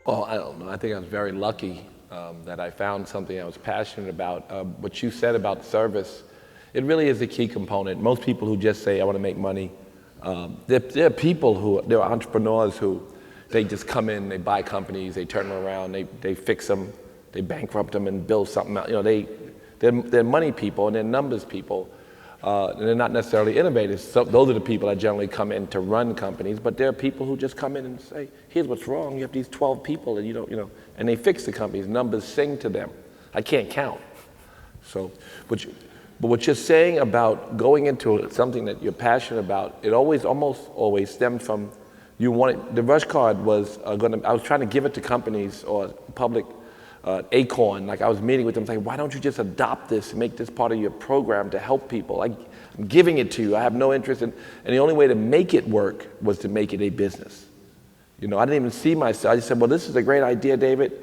Well, I don't know. I think I was very lucky that I found something I was passionate about. What you said about service, it really is a key component. Most people who just say, I want to make money, there are people there are entrepreneurs who, they just come in, they buy companies, they turn them around, they fix them, they bankrupt them and build something out. You know, they're money people and they're numbers people. And they're not necessarily innovators. So those are the people that generally come in to run companies, but there are people who just come in and say, here's what's wrong, you have these 12 people and you don't, and they fix the companies, numbers sing to them. I can't count. So, but what you're saying about going into something that you're passionate about, it almost always stemmed from the Rush card was I was trying to give it to companies or public Acorn, like I was meeting with them saying, why don't you just adopt this and make this part of your program to help people? I'm giving it to you, I have no interest in, and the only way to make it work was to make it a business. I didn't even see myself, I just said, well, this is a great idea, David,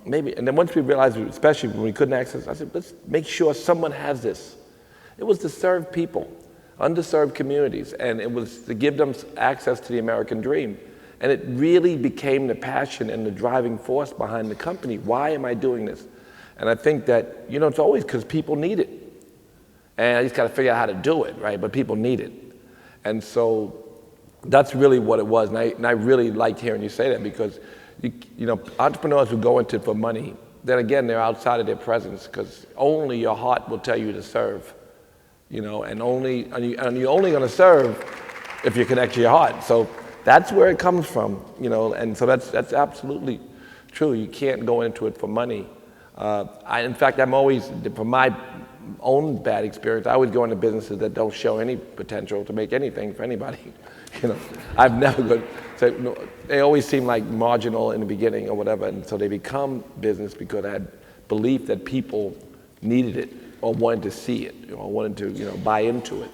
maybe, and then once we realized, especially when we couldn't access, I said, let's make sure someone has this. It was to serve people, underserved communities, and it was to give them access to the American dream. And it really became the passion and the driving force behind the company. Why am I doing this? And I think that, it's always because people need it. And I just got to figure out how to do it, right? But people need it. And so that's really what it was. And I really liked hearing you say that because, entrepreneurs who go into it for money, then again, they're outside of their presence because only your heart will tell you to serve. And you're only going to serve if you connect to your heart. So that's where it comes from, and so that's absolutely true. You can't go into it for money. In fact, I'm always, from my own bad experience, I always go into businesses that don't show any potential to make anything for anybody. I've never good. So they always seem like marginal in the beginning or whatever, and so they become business because I had belief that people needed it or wanted to see it, or wanted to, buy into it.